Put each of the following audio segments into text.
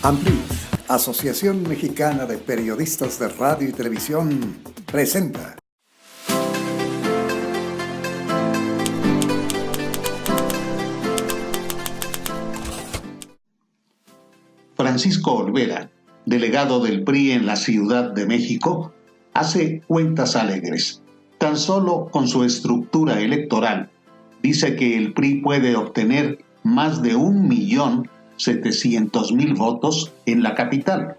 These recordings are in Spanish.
AMPLIT, Asociación Mexicana de Periodistas de Radio y Televisión, presenta. Francisco Olvera, delegado del PRI en la Ciudad de México, hace cuentas alegres. Tan solo con su estructura electoral, dice que el PRI puede obtener más de 1.700.000 votos en la capital.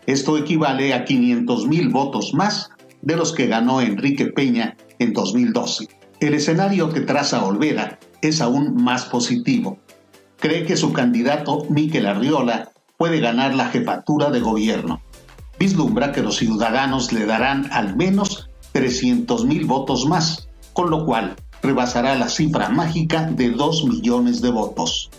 Esto equivale a 500.000 votos más de los que ganó Enrique Peña en 2012. El escenario que traza Olvera es aún más positivo. Cree que su candidato, Miquel Arriola, puede ganar la jefatura de gobierno. Vislumbra que los ciudadanos le darán al menos 300.000 votos más, con lo cual rebasará la cifra mágica de 2 millones de votos.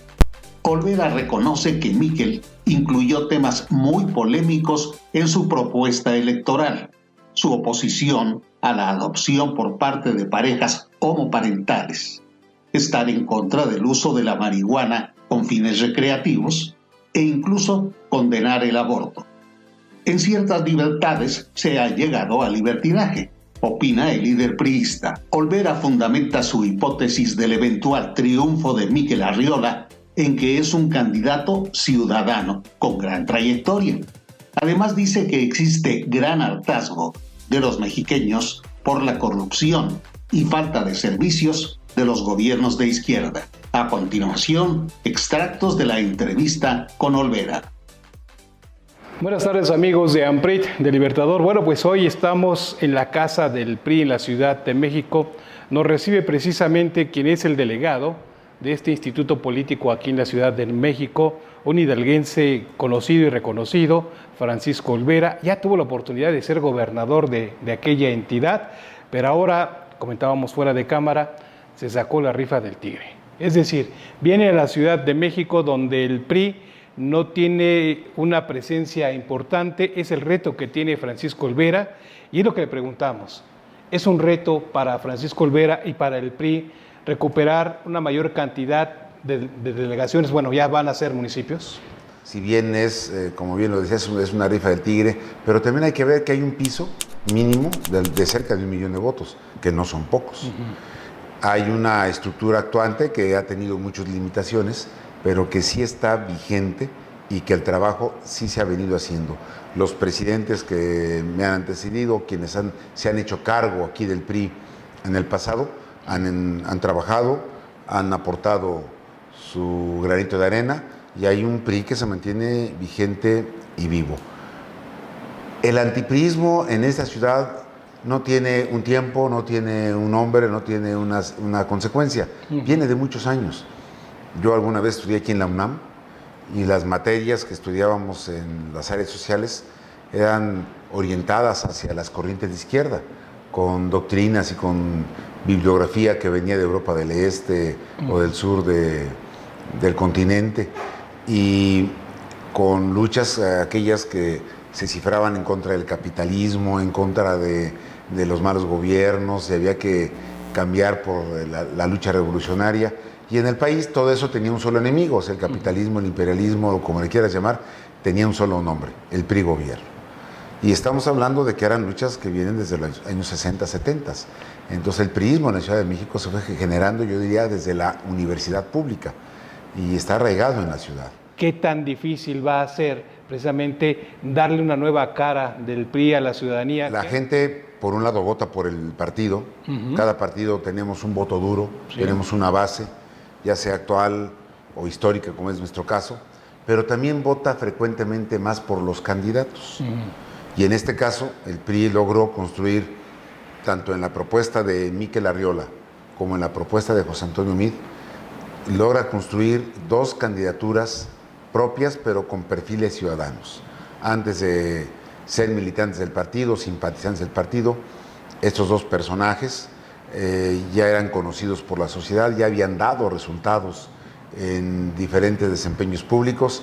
Olvera reconoce que Miquel incluyó temas muy polémicos en su propuesta electoral: su oposición a la adopción por parte de parejas homoparentales, estar en contra del uso de la marihuana con fines recreativos e incluso condenar el aborto. En ciertas libertades se ha llegado al libertinaje, opina el líder priista. Olvera fundamenta su hipótesis del eventual triunfo de Miquel Arriola en que es un candidato ciudadano con gran trayectoria. Además dice que existe gran hartazgo de los mexiqueños por la corrupción y falta de servicios de los gobiernos de izquierda. A continuación, extractos de la entrevista con Olvera. Buenas tardes, amigos de AMPLIT, de Libertador. Bueno, pues hoy estamos en la casa del PRI en la Ciudad de México. Nos recibe precisamente quien es el delegado de este instituto político aquí en la Ciudad de México, un hidalguense conocido y reconocido, Francisco Olvera. Ya tuvo la oportunidad de ser gobernador de aquella entidad, pero ahora, comentábamos fuera de cámara, se sacó la rifa del tigre. Es decir, viene a la Ciudad de México donde el PRI no tiene una presencia importante. Es el reto que tiene Francisco Olvera y es lo que le preguntamos. ¿Es un reto para Francisco Olvera y para el PRI recuperar una mayor cantidad de delegaciones? Bueno, ya van a ser municipios. Si bien es, como bien lo decías, es una rifa del tigre, pero también hay que ver que hay un piso mínimo de cerca de 1 millón de votos, que no son pocos. Hay una estructura actuante que ha tenido muchas limitaciones, pero que sí está vigente y que el trabajo sí se ha venido haciendo. Los presidentes que me han antecedido, quienes se han hecho cargo aquí del PRI en el pasado, han trabajado, han aportado su granito de arena y hay un PRI que se mantiene vigente y vivo. El antipriismo en esta ciudad no tiene un tiempo, no tiene un nombre, no tiene una consecuencia. Viene de muchos años. Yo alguna vez estudié aquí en la UNAM y las materias que estudiábamos en las áreas sociales eran orientadas hacia las corrientes de izquierda, con doctrinas y con bibliografía que venía de Europa del Este o del sur del continente, y con luchas aquellas que se cifraban en contra del capitalismo, en contra de los malos gobiernos, y había que cambiar por la lucha revolucionaria. Y en el país todo eso tenía un solo enemigo, o sea, el capitalismo, el imperialismo, o como le quieras llamar, tenía un solo nombre: el PRI gobierno. Y estamos hablando de que eran luchas que vienen desde los años 60, 70. Entonces el priismo en la Ciudad de México se fue generando, yo diría, desde la universidad pública, y está arraigado en la ciudad. ¿Qué tan difícil va a ser precisamente darle una nueva cara del PRI a la ciudadanía? La gente, por un lado, vota por el partido. Cada partido tenemos un voto duro, tenemos una base, ya sea actual o histórica, como es nuestro caso, pero también vota frecuentemente más por los candidatos. Y en este caso, el PRI logró construir, tanto en la propuesta de Miquel Arriola como en la propuesta de José Antonio Meade, logra construir 2 candidaturas propias, pero con perfiles ciudadanos. Antes de ser militantes del partido, simpatizantes del partido, estos 2 personajes ya eran conocidos por la sociedad, ya habían dado resultados en diferentes desempeños públicos,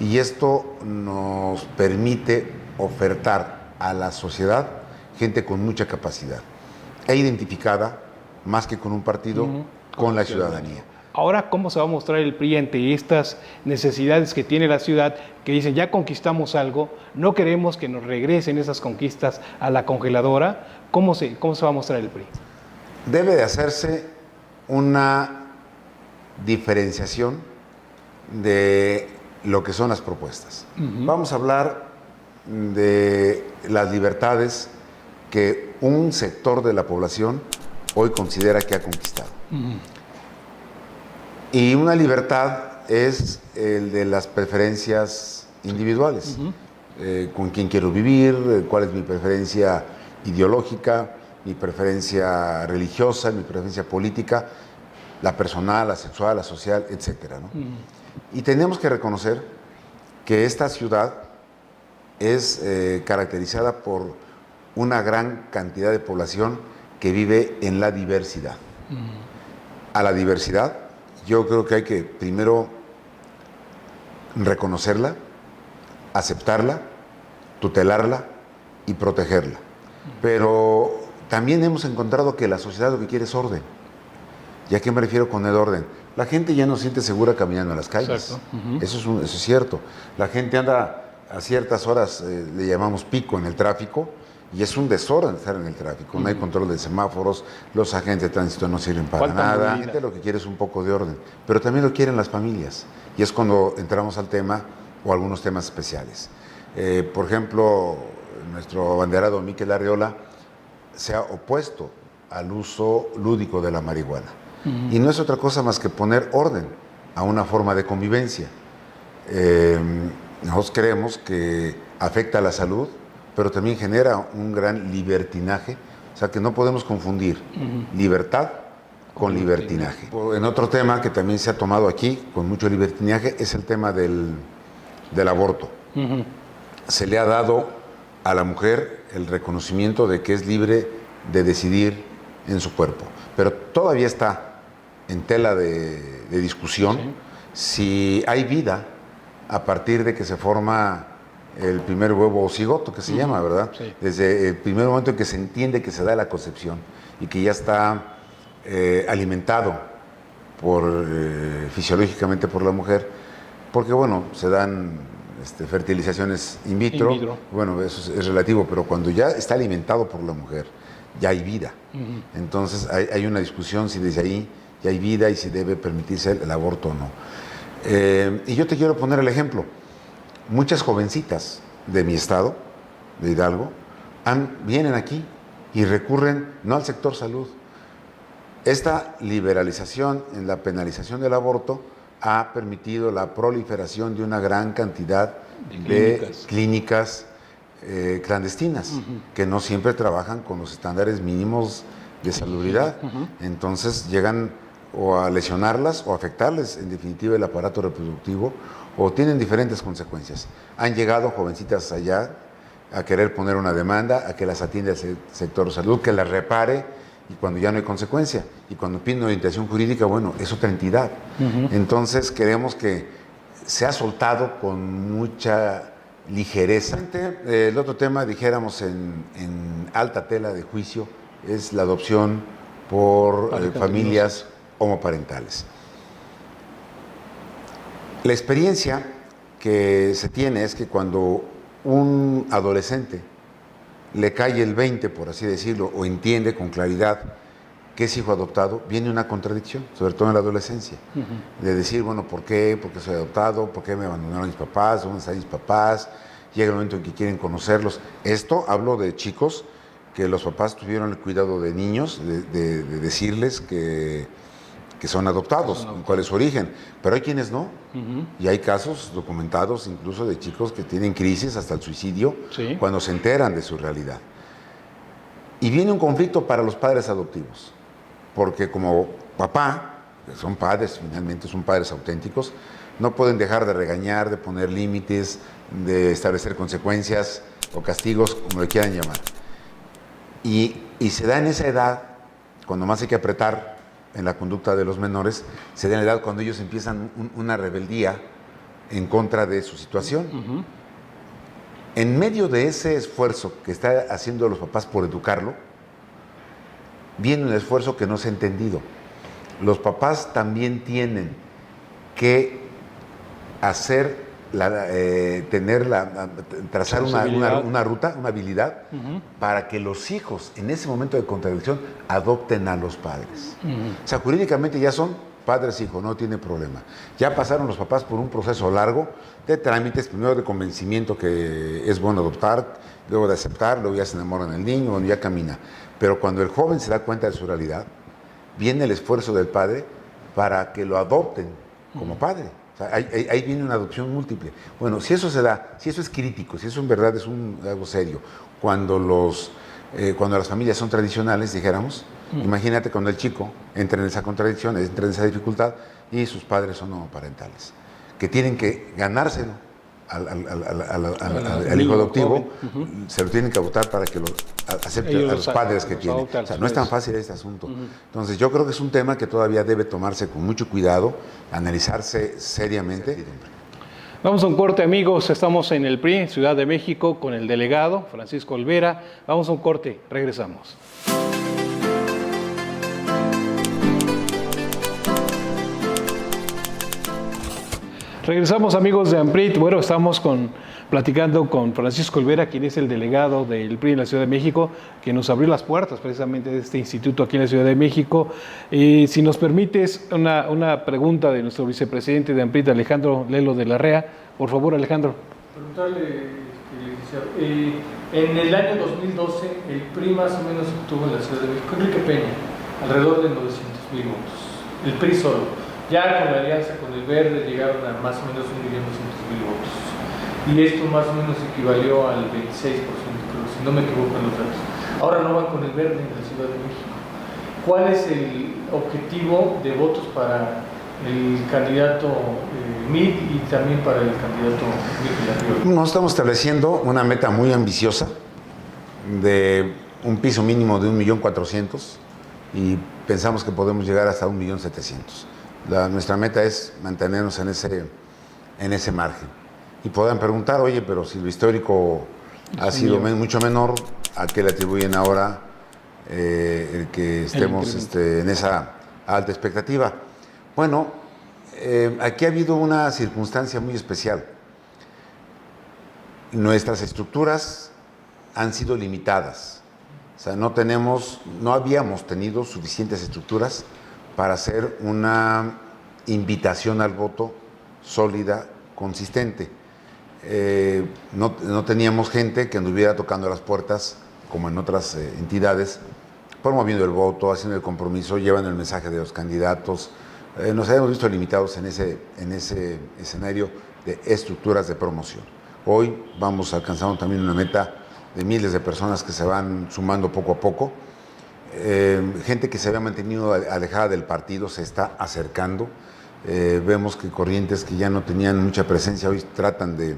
y esto nos permite ofertar a la sociedad gente con mucha capacidad e identificada, más que con un partido, con la ciudadanía. Ahora, ¿cómo se va a mostrar el PRI ante estas necesidades que tiene la ciudad, que dicen, ya conquistamos algo, no queremos que nos regresen esas conquistas a la congeladora? ¿Cómo se va a mostrar el PRI? Debe de hacerse una diferenciación de lo que son las propuestas. Vamos a hablar de las libertades que un sector de la población hoy considera que ha conquistado. Y una libertad es el de las preferencias individuales. Con quién quiero vivir, cuál es mi preferencia ideológica, mi preferencia religiosa, mi preferencia política, la personal, la sexual, la social, etcétera, ¿no? Y tenemos que reconocer que esta ciudad es caracterizada por una gran cantidad de población que vive en la diversidad. A la diversidad yo creo que hay que primero reconocerla, aceptarla, tutelarla y protegerla. Pero también hemos encontrado que la sociedad lo que quiere es orden. ¿Y a qué me refiero con el orden? La gente ya no se siente segura caminando en las calles. Eso es cierto. La gente anda a ciertas horas, le llamamos pico en el tráfico, y es un desorden estar en el tráfico. No hay control de semáforos, los agentes de tránsito no sirven para nada. La gente lo que quiere es un poco de orden, pero también lo quieren las familias. Y es cuando entramos al tema o algunos temas especiales. Por ejemplo, nuestro abanderado Mikel Arriola se ha opuesto al uso lúdico de la marihuana. Y no es otra cosa más que poner orden a una forma de convivencia. Nosotros creemos que afecta a la salud, pero también genera un gran libertinaje, o sea que no podemos confundir libertad con libertinaje. En otro tema que también se ha tomado aquí con mucho libertinaje es el tema del aborto. Se le ha dado a la mujer el reconocimiento de que es libre de decidir en su cuerpo, pero todavía está en tela de discusión si hay vida a partir de que se forma el primer huevo o cigoto, que se llama, ¿verdad? Sí. Desde el primer momento en que se entiende que se da la concepción y que ya está alimentado fisiológicamente por la mujer, porque bueno, se dan fertilizaciones in vitro. Bueno, eso es relativo, pero cuando ya está alimentado por la mujer, ya hay vida. Entonces hay una discusión si desde ahí ya hay vida y si debe permitirse el aborto o no. Y yo te quiero poner el ejemplo. Muchas jovencitas de mi estado, de Hidalgo, vienen aquí y recurren no al sector salud. Esta liberalización en la penalización del aborto ha permitido la proliferación de una gran cantidad de clínicas clandestinas, que no siempre trabajan con los estándares mínimos de salubridad. Entonces llegan o a lesionarlas o a afectarles en definitiva el aparato reproductivo, o tienen diferentes consecuencias. Han llegado jovencitas allá a querer poner una demanda, a que las atienda el sector salud, que las repare, y cuando ya no hay consecuencia, y cuando piden orientación jurídica, bueno, es otra entidad. Entonces queremos que se ha soltado con mucha ligereza. El otro tema, dijéramos, en alta tela de juicio, es la adopción por familias homoparentales. La experiencia que se tiene es que cuando un adolescente le cae el 20, por así decirlo, o entiende con claridad que es hijo adoptado, viene una contradicción, sobre todo en la adolescencia, de decir, bueno, ¿por qué? ¿Por qué soy adoptado? ¿Por qué me abandonaron mis papás? ¿Dónde están mis papás? Llega el momento en que quieren conocerlos. Esto hablo de chicos que los papás tuvieron el cuidado de niños, de decirles que son adoptados, cuál es su origen, pero hay quienes no, y hay casos documentados incluso de chicos que tienen crisis hasta el suicidio cuando se enteran de su realidad. Y viene un conflicto para los padres adoptivos, porque como papá, que son padres, finalmente son padres auténticos, no pueden dejar de regañar, de poner límites, de establecer consecuencias o castigos, como le quieran llamar. Y se da en esa edad, cuando más hay que apretar en la conducta de los menores, se da en la edad cuando ellos empiezan una rebeldía en contra de su situación. En medio de ese esfuerzo que están haciendo los papás por educarlo, viene un esfuerzo que no se ha entendido. los papás también tienen que hacer trazar una ruta, una habilidad, para que los hijos en ese momento de contradicción adopten a los padres. O sea, jurídicamente ya son padres e hijos, no tiene problema. Ya pasaron los papás por un proceso largo de trámites, primero de convencimiento que es bueno adoptar, luego de aceptar, luego ya se enamoran del niño, bueno, ya camina. Pero cuando el joven se da cuenta de su realidad, viene el esfuerzo del padre para que lo adopten como padre. O sea, ahí viene una adopción múltiple. Bueno, si eso se da, si eso es crítico, si eso en verdad es algo serio, cuando las familias son tradicionales, dijéramos, imagínate cuando el chico entra en esa contradicción, entra en esa dificultad y sus padres son homoparentales, que tienen que ganárselo al hijo adoptivo, se lo tienen que adoptar para que lo acepte a los padres que tiene. O sea, no es tan fácil este asunto. Entonces yo creo que es un tema que todavía debe tomarse con mucho cuidado, analizarse seriamente. Vamos a un corte, amigos. Estamos en el PRI, Ciudad de México, con el delegado Francisco Olvera. Vamos a un corte, regresamos. Regresamos, amigos de AMPRIT. Bueno, estamos platicando con Francisco Olvera, quien es el delegado del PRI en la Ciudad de México, que nos abrió las puertas precisamente de este instituto aquí en la Ciudad de México. Si nos permites, una pregunta de nuestro vicepresidente de AMPRIT, Alejandro Lelo de la Rea. Por favor, Alejandro. Preguntarle, licenciado, en el año 2012, el PRI más o menos obtuvo en la Ciudad de México, Enrique Peña, alrededor de 900,000 votos. El PRI solo. Ya con la alianza con el Verde llegaron a más o menos 1.200.000 votos. Y esto más o menos equivalió al 26%, creo, si no me equivoco en los datos. Ahora no van con el Verde en la Ciudad de México. ¿Cuál es el objetivo de votos para el candidato Mid y también para el candidato Miquel Arriola? Nos estamos estableciendo una meta muy ambiciosa de un piso mínimo de 1.400.000 y pensamos que podemos llegar hasta 1.700.000. Nuestra meta es mantenernos en ese margen. Y podrán preguntar, oye, pero si lo histórico ha sido mucho menor, ¿a qué le atribuyen ahora el que estemos en esa alta expectativa? Bueno, aquí ha habido una circunstancia muy especial. Nuestras estructuras han sido limitadas. O sea, no habíamos tenido suficientes estructuras para hacer una invitación al voto sólida, consistente. No teníamos gente que anduviera tocando las puertas, como en otras entidades, promoviendo el voto, haciendo el compromiso, llevando el mensaje de los candidatos. Nos habíamos visto limitados en ese escenario de estructuras de promoción. Hoy vamos alcanzando también una meta de miles de personas que se van sumando poco a poco. Gente que se había mantenido alejada del partido se está acercando. Vemos que corrientes que ya no tenían mucha presencia hoy tratan de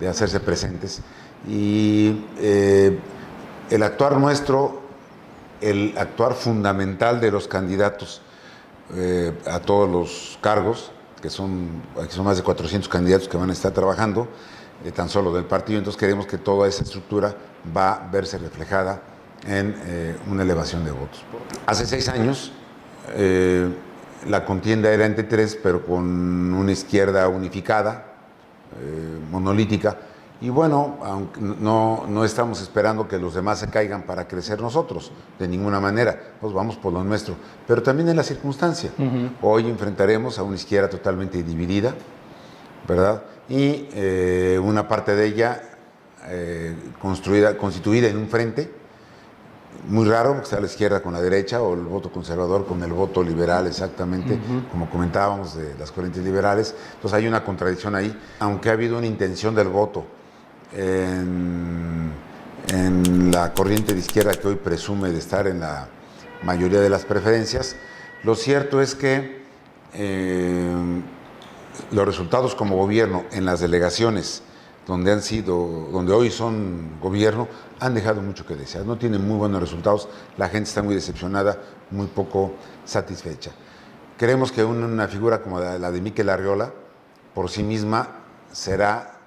hacerse presentes. Y el actuar nuestro, el actuar fundamental de los candidatos a todos los cargos, que son más de 400 candidatos que van a estar trabajando, tan solo del partido, entonces queremos que toda esa estructura va a verse reflejada en una elevación de votos. Hace 6 años la contienda era entre 3, pero con una izquierda unificada, monolítica, y bueno, aunque no estamos esperando que los demás se caigan para crecer nosotros, de ninguna manera, pues vamos por lo nuestro, pero también en la circunstancia. Hoy enfrentaremos a una izquierda totalmente dividida, ¿verdad? Y una parte de ella constituida en un frente, muy raro, porque está la izquierda con la derecha, o el voto conservador con el voto liberal, exactamente, como comentábamos, de las corrientes liberales. Entonces hay una contradicción ahí, aunque ha habido una intención del voto en la corriente de izquierda que hoy presume de estar en la mayoría de las preferencias. Lo cierto es que los resultados como gobierno en las delegaciones donde hoy son gobierno, han dejado mucho que desear. No tienen muy buenos resultados, la gente está muy decepcionada, muy poco satisfecha. Creemos que una figura como la de Miquel Arriola, por sí misma, será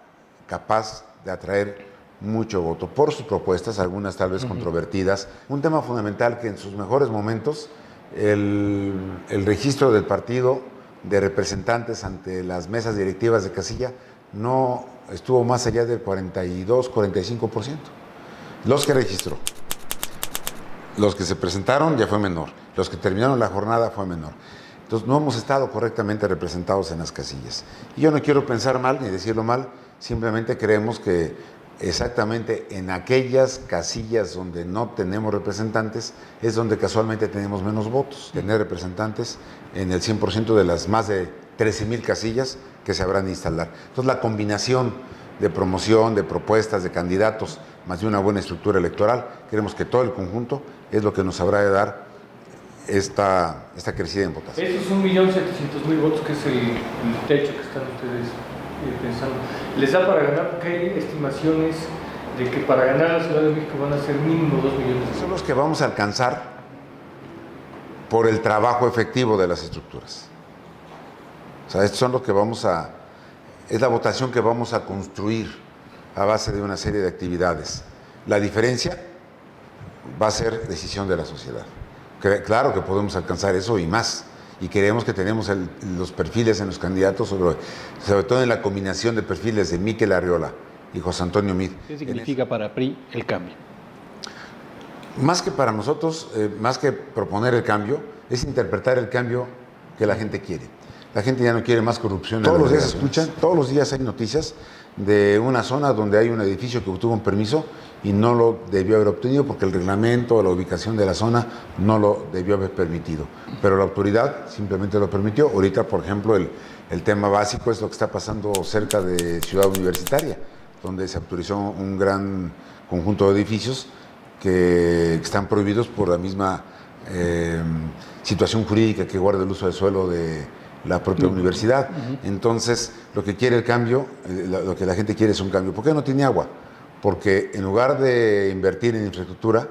capaz de atraer mucho voto por sus propuestas, algunas tal vez controvertidas. Un tema fundamental que en sus mejores momentos el registro del partido de representantes ante las mesas directivas de casilla no estuvo más allá del 42-45%. Los que registró. Los que se presentaron ya fue menor. Los que terminaron la jornada fue menor. Entonces no hemos estado correctamente representados en las casillas. Y yo no quiero pensar mal ni decirlo mal, simplemente creemos que exactamente en aquellas casillas donde no tenemos representantes es donde casualmente tenemos menos votos. Tener representantes en el 100% de las más de 13,000 casillas que se habrán de instalar. Entonces la combinación de promoción, de propuestas, de candidatos, más de una buena estructura electoral, creemos que todo el conjunto es lo que nos habrá de dar esta crecida en votación. Esos 1.700.000 votos, que es el techo que están ustedes pensando, ¿les da para ganar? Porque hay estimaciones de que para ganar la Ciudad de México van a ser mínimo 2 millones. Son los que vamos a alcanzar por el trabajo efectivo de las estructuras. O sea, estos son los que es la votación que vamos a construir a base de una serie de actividades. La diferencia va a ser decisión de la sociedad. Claro que podemos alcanzar eso y más. Y creemos que tenemos los perfiles en los candidatos, sobre todo en la combinación de perfiles de Mikel Arriola y José Antonio Meade. ¿Qué significa para PRI el cambio? Más que para nosotros, más que proponer el cambio, es interpretar el cambio que la gente quiere. La gente ya no quiere más corrupción. Todos los días escuchan, todos los días hay noticias de una zona donde hay un edificio que obtuvo un permiso y no lo debió haber obtenido porque el reglamento o la ubicación de la zona no lo debió haber permitido. Pero la autoridad simplemente lo permitió. Ahorita, por ejemplo, el tema básico es lo que está pasando cerca de Ciudad Universitaria, donde se autorizó un gran conjunto de edificios que están prohibidos por la misma situación jurídica que guarda el uso del suelo de la propia universidad. Entonces, lo que quiere el cambio, lo que la gente quiere es un cambio. ¿Por qué no tiene agua? Porque en lugar de invertir en infraestructura,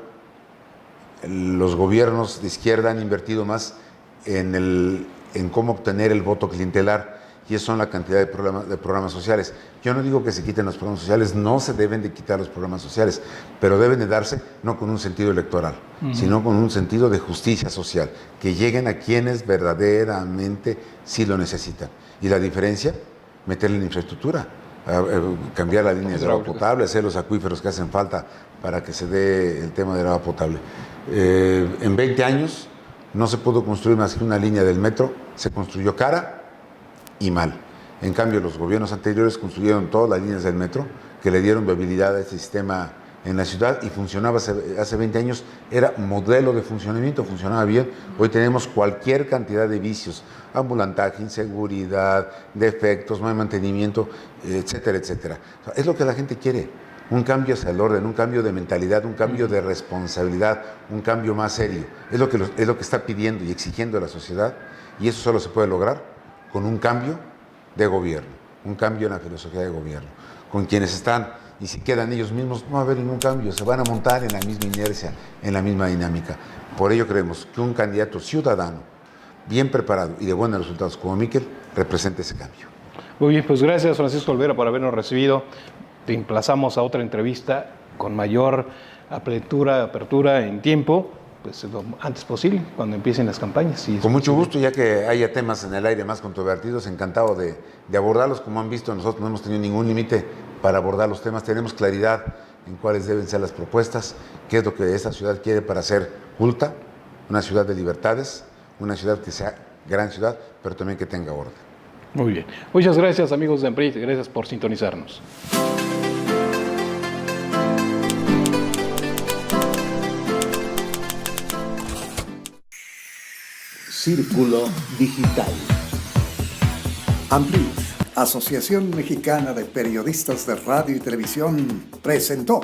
los gobiernos de izquierda han invertido más en cómo obtener el voto clientelar, y eso son la cantidad de programas sociales. Yo no digo que se quiten los programas sociales, no se deben de quitar los programas sociales, pero deben de darse no con un sentido electoral, sino con un sentido de justicia social, que lleguen a quienes verdaderamente sí lo necesitan. Y la diferencia, meterle en infraestructura, cambiar las líneas de agua potable, hacer los acuíferos que hacen falta para que se dé el tema del agua potable. En 20 años no se pudo construir más que una línea del metro, se construyó cara y mal. En cambio, los gobiernos anteriores construyeron todas las líneas del metro que le dieron viabilidad a este sistema en la ciudad y funcionaba hace 20 años, era modelo de funcionamiento, funcionaba bien. Hoy tenemos cualquier cantidad de vicios, ambulantaje, inseguridad, defectos, mal mantenimiento, etcétera, etcétera. Es lo que la gente quiere, un cambio hacia el orden, un cambio de mentalidad, un cambio de responsabilidad, un cambio más serio. Es lo que está pidiendo y exigiendo la sociedad, y eso solo se puede lograr con un cambio de gobierno, un cambio en la filosofía de gobierno. Con quienes están y si quedan ellos mismos, no va a haber ningún cambio, se van a montar en la misma inercia, en la misma dinámica. Por ello creemos que un candidato ciudadano, bien preparado y de buenos resultados como Mikel, representa ese cambio. Muy bien, pues gracias Francisco Olvera por habernos recibido. Te emplazamos a otra entrevista con mayor apertura en tiempo, pues lo antes posible, cuando empiecen las campañas. Con mucho gusto, ya que haya temas en el aire más controvertidos, encantado de abordarlos. Como han visto, nosotros no hemos tenido ningún límite para abordar los temas, tenemos claridad en cuáles deben ser las propuestas, qué es lo que esta ciudad quiere para ser culta, una ciudad de libertades, una ciudad que sea gran ciudad, pero también que tenga orden. Muy bien. Muchas gracias, amigos de AMPRIT, gracias por sintonizarnos. Círculo Digital. AMPRIT, Asociación Mexicana de Periodistas de Radio y Televisión, presentó